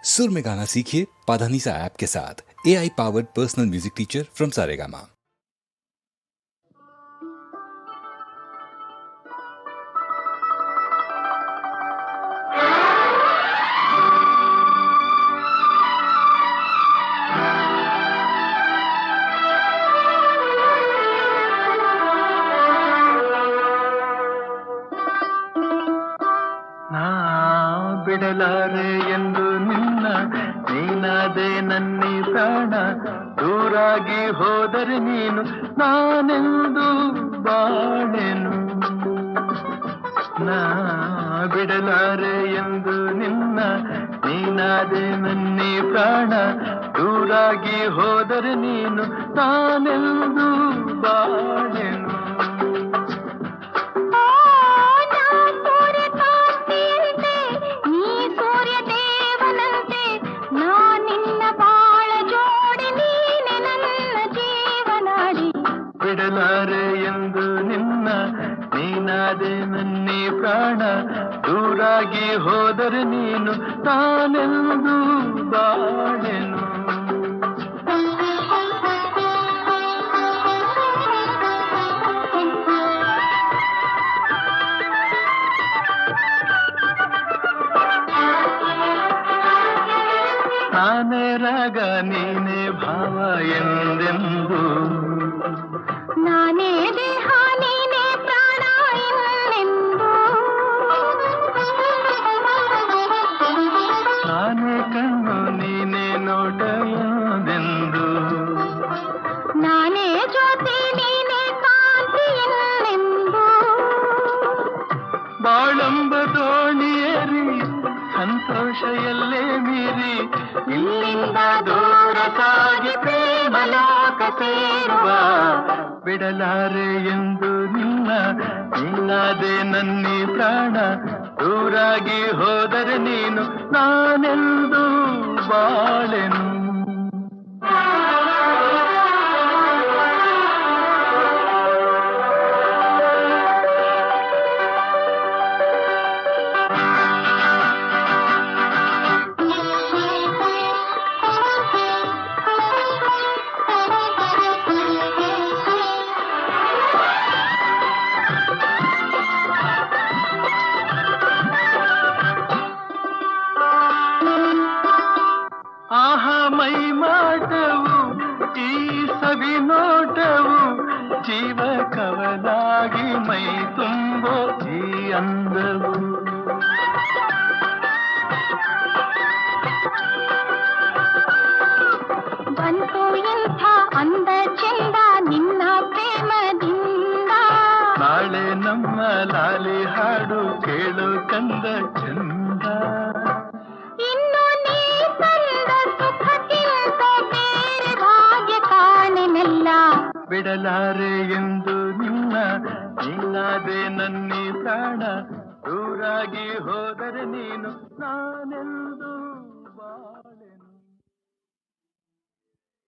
सुर में गाना सीखिए पाधानीसा ऐप के साथ। AI powered personal music teacher from Saregama. ಬಿಡಲಾರೆ ಎಂದು ನಿನ್ನ ನೀನಾದೆ ನನ್ನಿ ಪ್ರಾಣ ದೂರಾಗಿ ಹೋದರೆ ನೀನು ನಾನೆಂದು ಬಾಳೆನು ನಾ ಬಿಡಲಾರೆ ಎಂದು ನಿನ್ನ ನೀನಾದೆ ನನ್ನಿ ಪ್ರಾಣ ದೂರಾಗಿ ಹೋದರೆ ನೀನು ನಾನೆಂದು ಬಾಳೆನು ಬಿಡಲಾರೆ ಎಂದು ನಿನ್ನ ನೀನಾದೆ ನನ್ನಿ ಪ್ರಾಣ ದೂರಾಗಿ ಹೋದರೆ ನೀನು ನಾನೆಂದು ಬಾಳೆನು ನಾನೇ ರಾಗ ನೀನೇ ಭಾವ ಎಂದೆಂದು ನಾನೇ ದೇಹ ನೀನೇ ಪ್ರಾಣ ಎಂದೆಂದು ನಾನೇ ಕಣ್ಣು ನೀನೇ ನೋಟ ಎಂದೆಂದು ನಾನೇ ಜ್ಯೋತಿ ನೀನೇ ಕಾಂತಿ ಎಂದೆಂದು ಬಾಳಂಬ ದೋಣಿಯೇರಿ ಸಂತೋಷ ಎಲ್ಲೇ ಮೀರಿ ಇಲ್ಲಿಂದ ದೂರ ಸಾಗಿ ಪ್ರೇಮ ಲೋಕ ಸೇರುವ ಬಿಡಲಾರೆ ಎಂದು ನಿನ್ನ ನೀನಾದೆ ನನ್ನಿ ಪ್ರಾಣ ದೂರಾಗಿ ಹೋದರೆ ನೀನು ನಾನೆಂದು ಬಾಳೆನು ಮೈ ಮಾಟವು ಈ ಸವಿ ನೋಟವು ಜೀವ ಕವಲಾಗಿ ಮೈ ತುಂಬೋ ಈ ಅಂದವು ಬಂತು ಇಂಥ ಅಂದ ಚೆಂದ ನಿನ್ನ ಪ್ರೇಮದಿಂದ ನಾಳೆ ನಮ್ಮ ಲಾಲಿ ಹಾಡು ಕೇಳು ಕಂದ ಚಂದ ಇನ್ನು ನೀ ತಂದ ಸುಖಕ್ಕಿಂತ ಬೇರೆ ಭಾಗ್ಯ ಕಾಣೆನೆಲ್ಲ ಬಿಡಲಾರೆ ಎಂದು ನಿನ್ನ ನೀನಾದೆ ನನ್ನಿ ಪ್ರಾಣ ದೂರಾಗಿ ಹೋದರೆ ನೀನು ನಾನೆಂದು